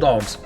dogs.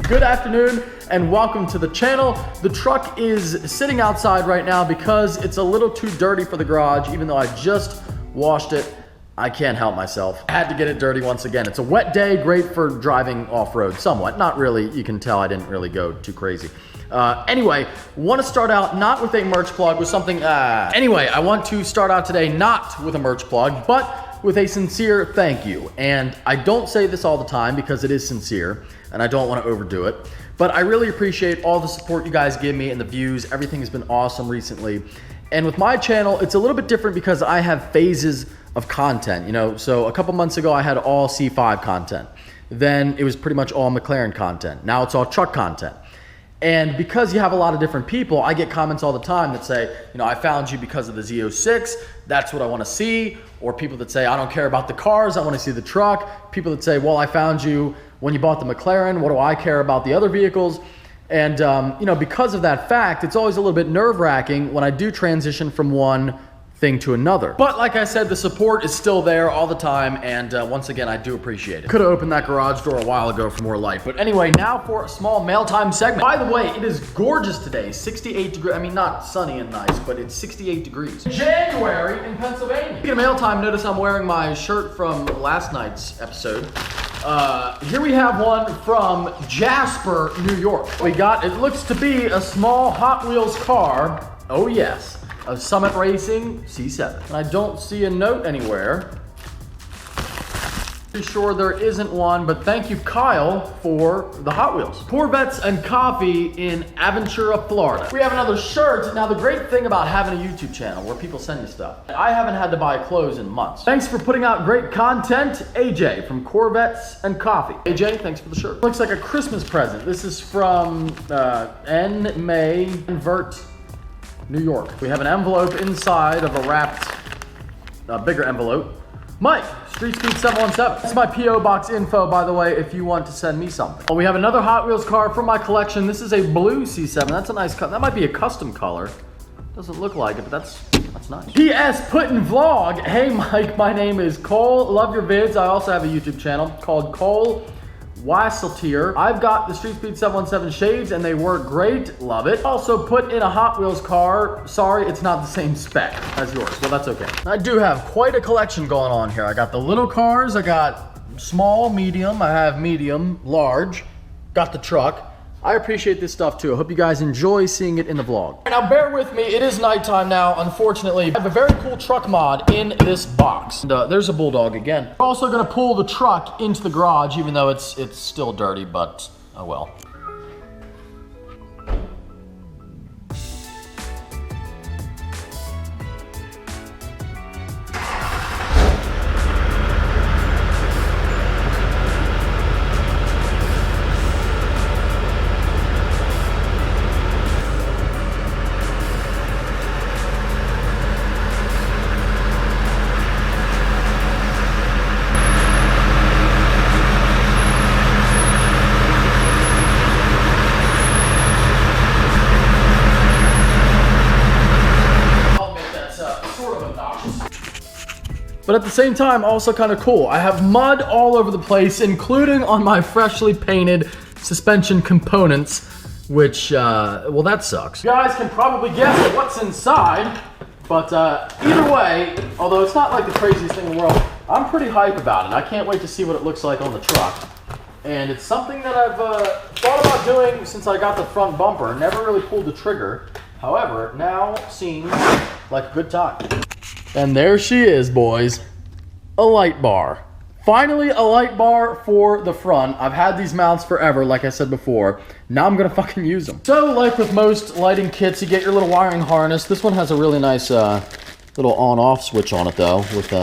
Good afternoon and welcome to the channel. The truck is sitting outside right now because it's a little too dirty for the garage. Even though I just washed it, I can't help myself. I had to get it dirty once again. It's a wet day, great for driving off-road somewhat. Not really, you can tell I didn't really go too crazy. Anyway, want to start out not with a merch plug, with something, Anyway, I want to start out today not with a merch plug, but with a sincere thank you. And I don't say this all the time because it is sincere and I don't want to overdo it, but I really appreciate all the support you guys give me and the views. Everything has been awesome recently. And with my channel, it's a little bit different because I have phases of content, you know. So a couple months ago, I had all C5 content. Then it was pretty much all McLaren content. Now it's all truck content. And because you have a lot of different people, I get comments all the time that say, you know, I found you because of the Z06. That's what I want to see. Or people that say, I don't care about the cars. I want to see the truck. People that say, well, I found you when you bought the McLaren. What do I care about the other vehicles? And, you know, because of that fact, it's always a little bit nerve-wracking when I do transition from one thing to another. But like I said, the support is still there all the time, and once again, I do appreciate it. Could have opened that garage door a while ago for more light. But anyway, now for a small mail time segment. By the way, it is gorgeous today, 68 degrees. I mean, not sunny and nice, but it's 68 degrees. January in Pennsylvania. Speaking of mail time, notice I'm wearing my shirt from last night's episode. Here we have one from Jasper, New York. We got, it looks to be a small Hot Wheels car. Oh yes. A Summit Racing C7. And I don't see a note anywhere. Pretty sure there isn't one, but thank you, Kyle, for the Hot Wheels. Corvettes and coffee in Aventura, Florida. We have another shirt. Now, the great thing about having a YouTube channel where people send you stuff, I haven't had to buy clothes in months. Thanks for putting out great content, AJ from Corvettes and Coffee. AJ, thanks for the shirt. Looks like a Christmas present. This is from N. May Invert, New York. We have an envelope inside of a wrapped, bigger envelope. Mike, Street Speed 717. That's my P.O Box info, by the way, if you want to send me something. Oh, we have another Hot Wheels car from my collection. This is a blue C7. That's a nice cut. That might be a custom color. Doesn't look like it, but that's nice. P.S. Put in vlog. Hey, Mike, my name is Cole. Love your vids. I also have a YouTube channel called Cole Wasseltier. I've got the Street Speed 717 shades and they work great. Love it. Also put in a Hot Wheels car. Sorry, it's not the same spec as yours. Well, that's okay. I do have quite a collection going on here. I got the little cars. I got small, medium. I have medium, large. Got the truck. I appreciate this stuff too. I hope you guys enjoy seeing it in the vlog. Now bear with me, it is nighttime now, unfortunately. I have a very cool truck mod in this box. And, there's a Bulldog again. We're also gonna pull the truck into the garage, even though it's still dirty, but oh well. But at the same time, also kind of cool. I have mud all over the place, including on my freshly painted suspension components, which, well, that sucks. You guys can probably guess what's inside, but either way, although it's not like the craziest thing in the world, I'm pretty hype about it. I can't wait to see what it looks like on the truck. And it's something that I've thought about doing since I got the front bumper. Never really pulled the trigger. However, now seems like a good time. And there she is, boys. A light bar. Finally, a light bar for the front. I've had these mounts forever, like I said before. Now I'm gonna fucking use them. So, like with most lighting kits, you get your little wiring harness. This one has a really nice little on-off switch on it, though, with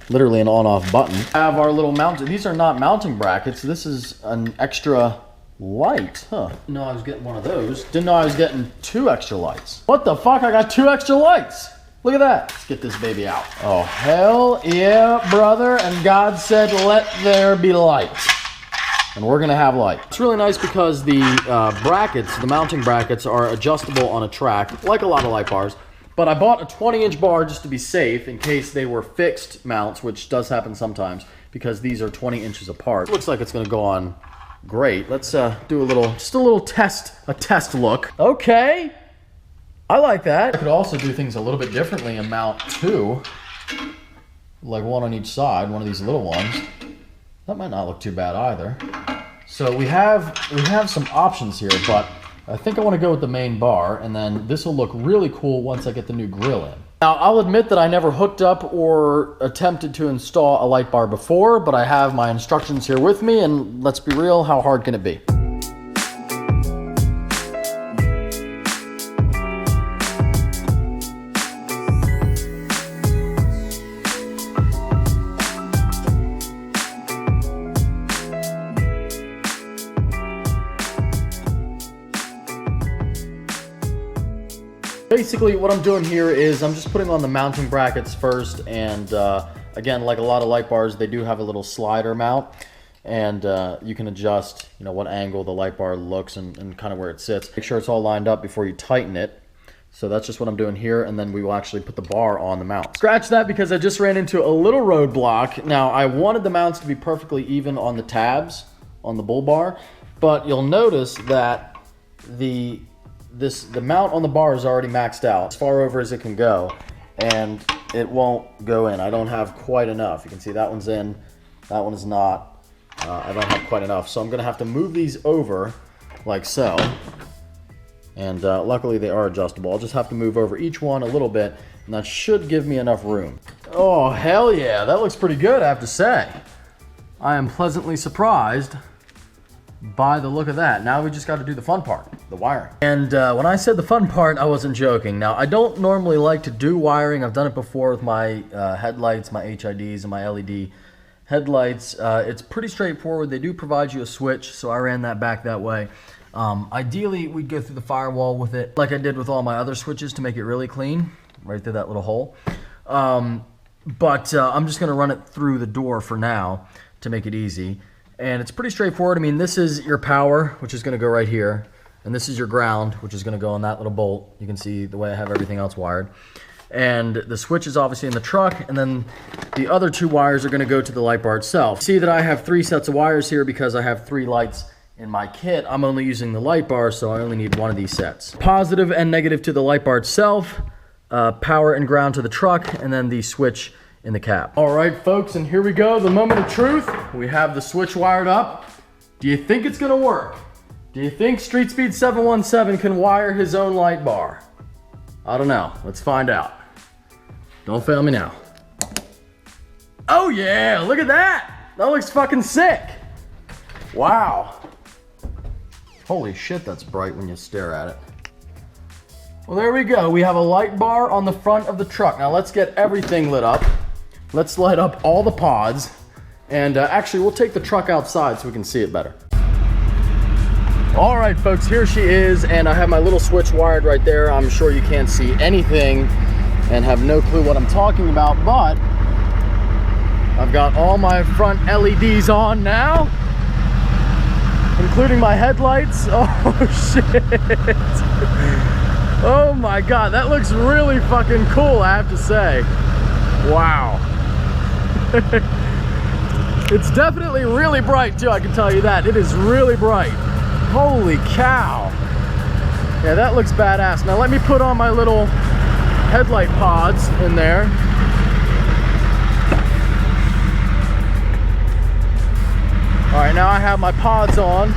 literally an on-off button. I have our little mount. These are not mounting brackets. This is an extra light. Huh. Didn't know I was getting one of those. Didn't know I was getting 2 extra lights. What the fuck? I got 2 extra lights. Look at that. Let's get this baby out. Oh, hell yeah, brother. And God said, let there be light. And we're gonna have light. It's really nice because the brackets, the mounting brackets, are adjustable on a track, like a lot of light bars. But I bought a 20-inch bar just to be safe in case they were fixed mounts, which does happen sometimes, because these are 20 inches apart. Looks like it's gonna go on great. Let's do just a little test look. Okay, I like that. I could also do things a little bit differently and mount two, like one on each side, one of these little ones. That might not look too bad either. So we have some options here, but I think I want to go with the main bar, and then this will look really cool once I get the new grill in. Now, I'll admit that I never hooked up or attempted to install a light bar before, but I have my instructions here with me, and let's be real, how hard can it be? Basically, what I'm doing here is I'm just putting on the mounting brackets first, and again, like a lot of light bars, they do have a little slider mount, and you can adjust, you know, what angle the light bar looks and kind of where it sits. Make sure it's all lined up before you tighten it. So that's just what I'm doing here, and then we will actually put the bar on the mount. Scratch that because I just ran into a little roadblock. Now, I wanted the mounts to be perfectly even on the tabs on the bull bar, but you'll notice that the mount on the bar is already maxed out as far over as it can go, and it won't go in. I don't have quite enough. You can see that one's in, that one is not. I don't have quite enough, so I'm gonna have to move these over like so, and luckily they are adjustable. I'll just have to move over each one a little bit, and that should give me enough room. Oh, hell yeah, that looks pretty good, I have to say. I am pleasantly surprised by the look of that. Now we just got to do the fun part, the wiring. And when I said the fun part, I wasn't joking. Now, I don't normally like to do wiring. I've done it before with my headlights, my HIDs, and my LED headlights. It's pretty straightforward. They do provide you a switch, so I ran that back that way. Ideally, we'd go through the firewall with it, like I did with all my other switches, to make it really clean, right through that little hole. But I'm just gonna run it through the door for now to make it easy. And it's pretty straightforward. I mean, this is your power, which is gonna go right here. And this is your ground, which is gonna go on that little bolt. You can see the way I have everything else wired. And the switch is obviously in the truck, and then the other two wires are gonna go to the light bar itself. See that I have 3 sets of wires here because I have 3 lights in my kit. I'm only using the light bar, so I only need 1 of these sets. Positive and negative to the light bar itself, power and ground to the truck, and then the switch in the cap. All right, folks, and here we go, the moment of truth. We have the switch wired up. Do you think it's gonna work? Do you think Street Speed 717 can wire his own light bar? I don't know, let's find out. Don't fail me now. Oh yeah, look at that. That looks fucking sick. Wow. Holy shit, that's bright when you stare at it. Well, there we go. We have a light bar on the front of the truck. Now let's get everything lit up. Let's light up all the pods. And actually, we'll take the truck outside so we can see it better. All right, folks, here she is. And I have my little switch wired right there. I'm sure you can't see anything and have no clue what I'm talking about, but I've got all my front LEDs on now, including my headlights. Oh, shit. Oh my God, that looks really fucking cool, I have to say. Wow. It's definitely really bright too, I can tell you that. It is really bright. Holy cow. Yeah, that looks badass. Now let me put on my little headlight pods in there. All right, now I have my pods on.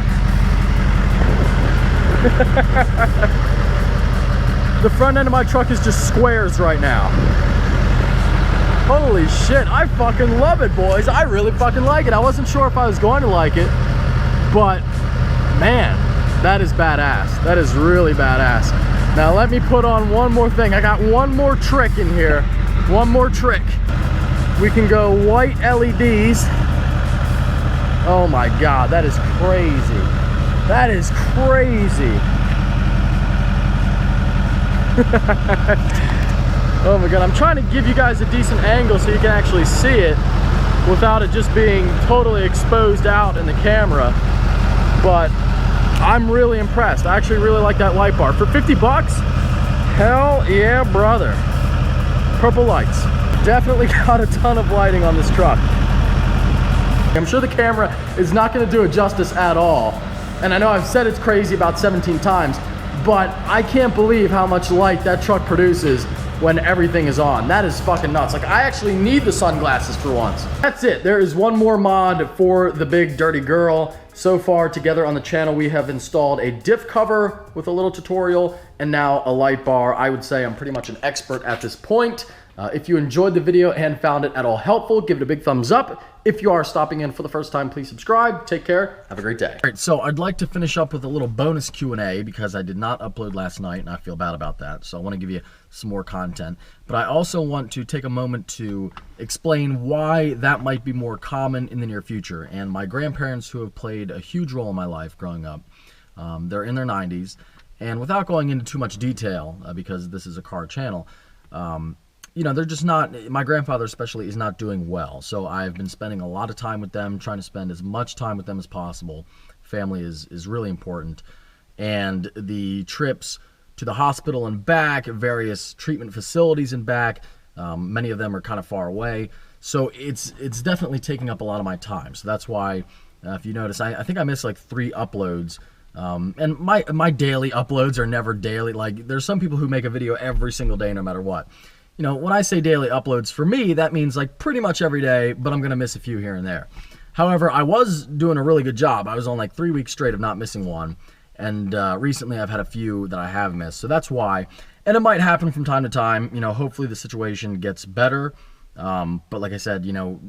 The front end of my truck is just squares right now. Holy shit, I fucking love it, boys. I really fucking like it. I wasn't sure if I was going to like it, but man, that is badass. That is really badass. Now let me put on one more thing. I got one more trick in here. One more trick. We can go white LEDs. Oh my God, that is crazy. That is crazy. Oh my God, I'm trying to give you guys a decent angle so you can actually see it without it just being totally exposed out in the camera. But I'm really impressed. I actually really like that light bar. For 50 bucks, hell yeah, brother. Purple lights. Definitely got a ton of lighting on this truck. I'm sure the camera is not going to do it justice at all. And I know I've said it's crazy about 17 times, but I can't believe how much light that truck produces when everything is on. That is fucking nuts. Like, I actually need the sunglasses for once. That's it. There is one more mod for the big dirty girl. So far together on the channel, we have installed a diff cover with a little tutorial and now a light bar. I would say I'm pretty much an expert at this point. If you enjoyed the video and found it at all helpful, give it a big thumbs up. If you are stopping in for the first time, please subscribe. Take care. Have a great day. All right, so I'd like to finish up with a little bonus Q&A because I did not upload last night and I feel bad about that. So I want to give you some more content. But I also want to take a moment to explain why that might be more common in the near future. And my grandparents, who have played a huge role in my life growing up, they're in their 90s. And without going into too much detail, because this is a car channel, you know, they're just not, my grandfather especially is not doing well. So I've been spending a lot of time with them, trying to spend as much time with them as possible. Family is really important. And the trips to the hospital and back, various treatment facilities and back, many of them are kind of far away. So it's definitely taking up a lot of my time. So that's why, if you notice, I think I missed like 3 uploads. And my daily uploads are never daily. Like, there's some people who make a video every single day no matter what. You know, when I say daily uploads, for me, that means like pretty much every day, but I'm going to miss a few here and there. However, I was doing a really good job. I was on like 3 weeks straight of not missing one. And recently I've had a few that I have missed. So that's why. And it might happen from time to time. You know, hopefully the situation gets better. But like I said, you know,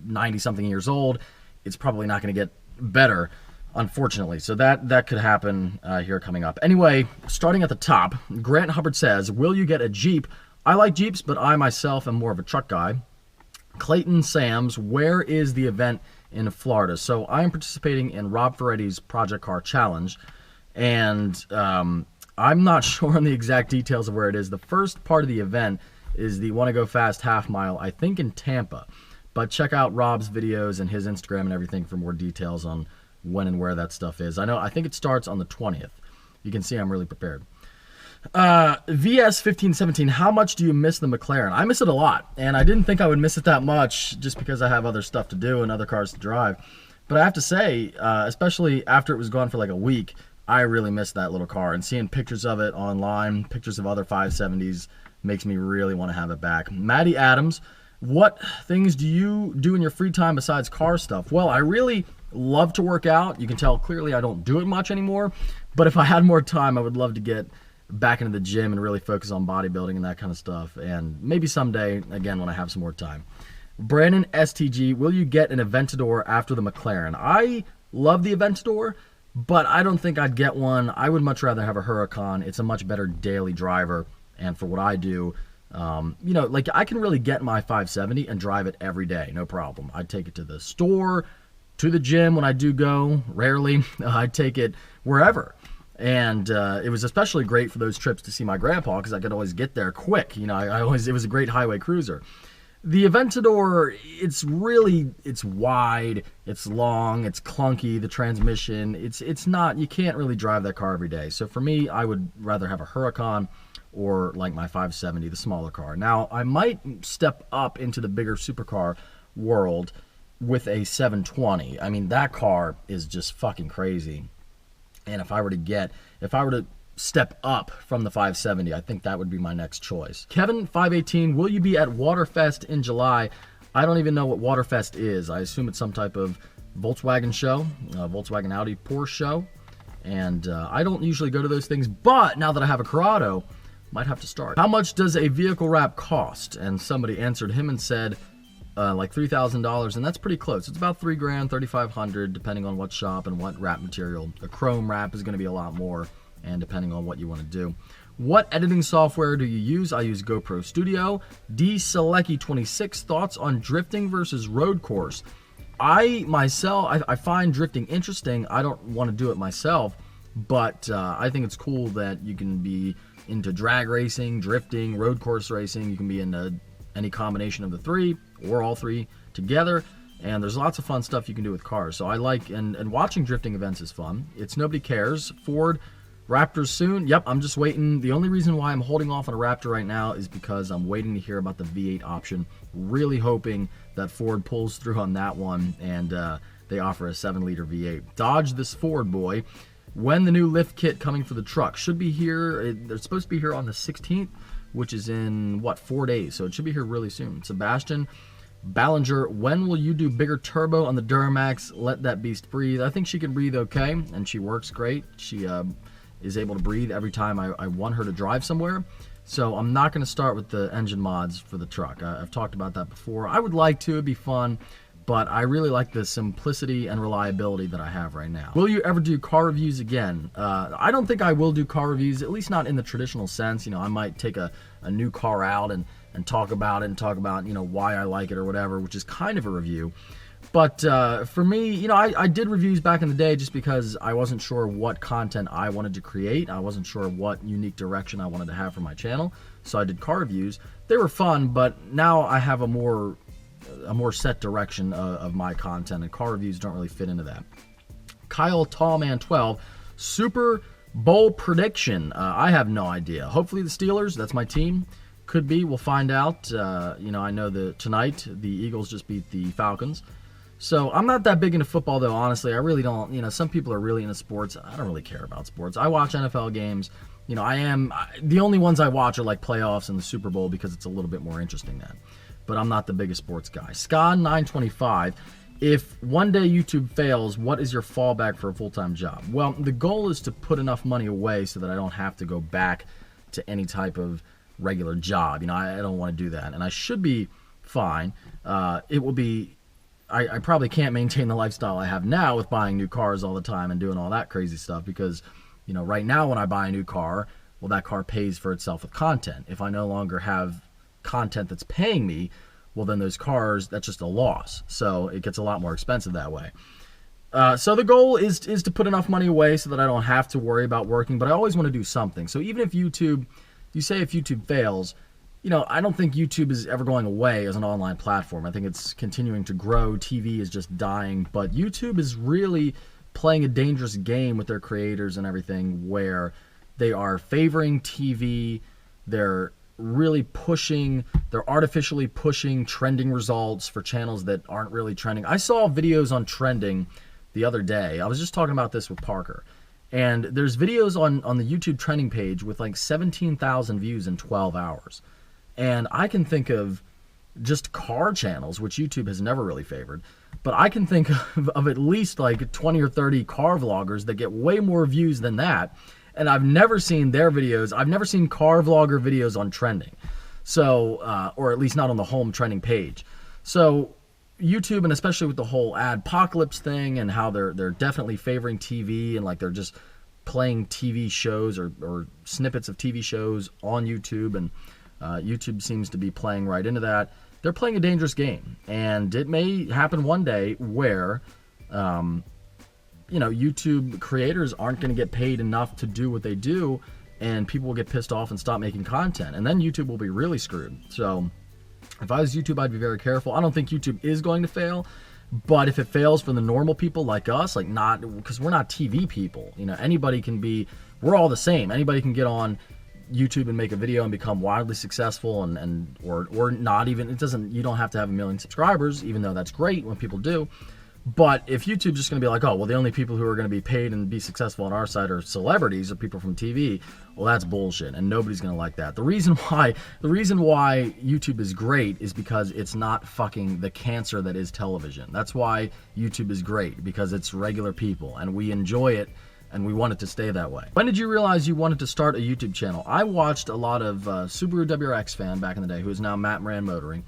90-something years old, it's probably not going to get better, unfortunately. So that could happen here coming up. Anyway, starting at the top, Grant Hubbard says, will you get a Jeep? I like Jeeps, but I myself am more of a truck guy. Clayton Sams, where is the event in Florida? So I am participating in Rob Ferretti's Project Car Challenge, and I'm not sure on the exact details of where it is. The first part of the event is the Wanna Go Fast half mile, I think in Tampa. But check out Rob's videos and his Instagram and everything for more details on when and where that stuff is. I think it starts on the 20th. You can see I'm really prepared. VS1517, how much do you miss the McLaren? I miss it a lot, and I didn't think I would miss it that much just because I have other stuff to do and other cars to drive. But I have to say, especially after it was gone for like a week, I really miss that little car, and seeing pictures of it online, pictures of other 570s, makes me really want to have it back. Maddie Adams, what things do you do in your free time besides car stuff? Well, I really love to work out. You can tell clearly I don't do it much anymore, but if I had more time, I would love to get back into the gym and really focus on bodybuilding and that kind of stuff. And maybe someday, again, when I have some more time. Brandon STG, will you get an Aventador after the McLaren? I love the Aventador, but I don't think I'd get one. I would much rather have a Huracan. It's a much better daily driver. And for what I do, you know, like I can really get my 570 and drive it every day, no problem. I'd take it to the store, to the gym when I do go, rarely. I'd take it wherever. And it was especially great for those trips to see my grandpa because I could always get there quick. You know, it was a great highway cruiser. The Aventador, it's wide, it's long, it's clunky, the transmission, it's not, you can't really drive that car every day. So for me, I would rather have a Huracan or like my 570, the smaller car. Now, I might step up into the bigger supercar world with a 720. I mean, that car is just fucking crazy. And if I were to step up from the 570, I think that would be my next choice. Kevin 518, will you be at Waterfest in July? I don't even know what Waterfest is. I assume it's some type of Volkswagen show, Volkswagen Audi Porsche show. And I don't usually go to those things, but now that I have a Corrado, might have to start. How much does a vehicle wrap cost? And somebody answered him and said, like $3,000, and that's pretty close. It's about $3 grand, $3,500, depending on what shop and what wrap material. A chrome wrap is going to be a lot more, and depending on what you want to do. What editing software do you use? I use GoPro Studio. D Selecki 26, thoughts on drifting versus road course. I find drifting interesting. I don't want to do it myself, but I think it's cool that you can be into drag racing, drifting, road course racing. You can be into any combination of the three or all three together, and there's lots of fun stuff you can do with cars. So I like, and watching drifting events is fun. It's Nobody Cares. Ford Raptors soon. Yep, I'm just waiting. The only reason why I'm holding off on a Raptor right now is because I'm waiting to hear about the V8 option. Really hoping that Ford pulls through on that one and they offer a 7-liter V8. Dodge this Ford boy. When the new lift kit coming for the truck should be here. They're supposed to be here on the 16th, which is in, what, 4 days. So it should be here really soon. Sebastian Ballinger, when will you do bigger turbo on the Duramax? Let that beast breathe. I think she can breathe okay, and she works great. She is able to breathe every time I want her to drive somewhere. So I'm not going to start with the engine mods for the truck. I've talked about that before. I would like to. It'd be fun. But I really like the simplicity and reliability that I have right now. Will you ever do car reviews again? I don't think I will do car reviews, at least not in the traditional sense. You know, I might take a new car out and talk about it and talk about, you know, why I like it or whatever, which is kind of a review. But for me, you know, I did reviews back in the day just because I wasn't sure what content I wanted to create. I wasn't sure what unique direction I wanted to have for my channel. So I did car reviews. They were fun, but now I have a more set direction of my content, and car reviews don't really fit into that. Kyle Tallman12, Super Bowl prediction. I have no idea. Hopefully the Steelers, that's my team. Could be, we'll find out. You know, I know that tonight the Eagles just beat the Falcons. So I'm not that big into football, though, honestly. I really don't. You know, some people are really into sports. I don't really care about sports. I watch NFL games. You know, the only ones I watch are like playoffs and the Super Bowl because it's a little bit more interesting then. But I'm not the biggest sports guy. Scon925, if one day YouTube fails, what is your fallback for a full-time job? Well, the goal is to put enough money away so that I don't have to go back to any type of regular job. You know, I don't want to do that. And I should be fine. It will be, I probably can't maintain the lifestyle I have now with buying new cars all the time and doing all that crazy stuff because, you know, right now when I buy a new car, well, that car pays for itself with content. If I no longer have content that's paying me, well, then those cars, that's just a loss. So it gets a lot more expensive that way. So the goal is to put enough money away so that I don't have to worry about working, but I always want to do something. So even if YouTube, you say if YouTube fails, you know, I don't think YouTube is ever going away as an online platform. I think it's continuing to grow. TV is just dying, but YouTube is really playing a dangerous game with their creators and everything where they are favoring TV, they're artificially pushing trending results for channels that aren't really trending. I saw videos on trending the other day. I was just talking about this with Parker. And there's videos on the YouTube trending page with like 17,000 views in 12 hours. And I can think of just car channels, which YouTube has never really favored. But I can think of at least like 20 or 30 car vloggers that get way more views than that. And I've never seen their videos. I've never seen car vlogger videos on trending. So, or at least not on the home trending page. So YouTube, and especially with the whole adpocalypse thing and how they're definitely favoring TV and like they're just playing TV shows or snippets of TV shows on YouTube, and YouTube seems to be playing right into that. They're playing a dangerous game, and it may happen one day where you know, YouTube creators aren't going to get paid enough to do what they do, and people will get pissed off and stop making content, and then YouTube will be really screwed. So if I was YouTube, I'd be very careful. I don't think YouTube is going to fail, but if it fails for the normal people like us, like not, because we're not TV people, you know, anybody can be, we're all the same. Anybody can get on YouTube and make a video and become wildly successful or not even, it doesn't, you don't have to have 1 million subscribers, even though that's great when people do. But if YouTube's just going to be like, oh, well, the only people who are going to be paid and be successful on our side are celebrities or people from TV, well, that's bullshit, and nobody's going to like that. The reason why YouTube is great is because it's not fucking the cancer that is television. That's why YouTube is great, because it's regular people, and we enjoy it, and we want it to stay that way. When did you realize you wanted to start a YouTube channel? I watched a lot of Subaru WRX fan back in the day, who is now Matt Moran Motoring.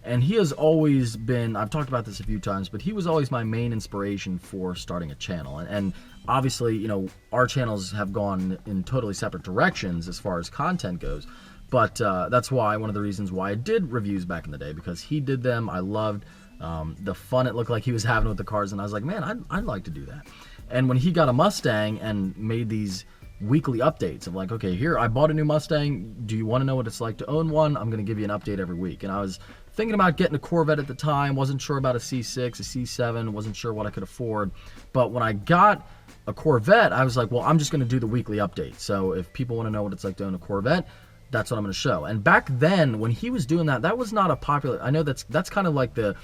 And he has always been, I've talked about this a few times, but he was always my main inspiration for starting a channel. And obviously, you know, our channels have gone in totally separate directions as far as content goes. But that's why, one of the reasons why I did reviews back in the day, because he did them. I loved the fun it looked like he was having with the cars. And I was like, man, I'd like to do that. And when he got a Mustang and made these weekly updates of like, okay, here, I bought a new Mustang. Do you want to know what it's like to own one? I'm going to give you an update every week. And I was thinking about getting a Corvette at the time, wasn't sure about a C6, a C7, wasn't sure what I could afford. But when I got a Corvette, I was like, well, I'm just going to do the weekly update. So if people want to know what it's like to own a Corvette, that's what I'm going to show. And back then, when he was doing that, that was not a popular. I know that's kind of like the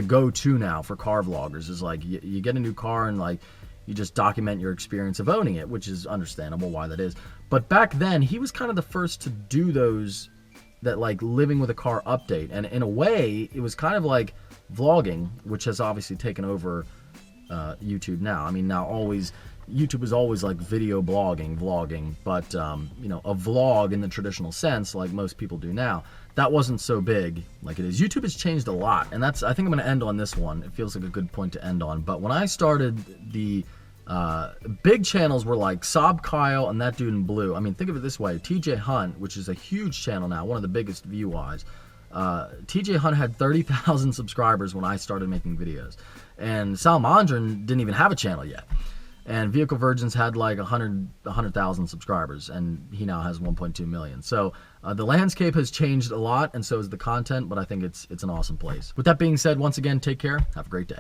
go-to now for car vloggers. Is like you get a new car and like you just document your experience of owning it, which is understandable why that is. But back then, he was kind of the first to do those, that like living with a car update. And in a way, it was kind of like vlogging, which has obviously taken over YouTube now. I mean, now YouTube is always like video vlogging, but you know, a vlog in the traditional sense, like most people do now, that wasn't so big like it is. YouTube has changed a lot, and I think I'm going to end on this one. It feels like a good point to end on. But when I started, the big channels were like Saab Kyle and that dude in blue. I mean, think of it this way: TJ Hunt, which is a huge channel now, one of the biggest view-wise. TJ Hunt had 30,000 subscribers when I started making videos, and Sal Mondrin didn't even have a channel yet. And Vehicle Virgins had like 100,000 subscribers, and he now has 1.2 million. So the landscape has changed a lot, and so has the content, but I think it's an awesome place. With that being said, once again, take care. Have a great day.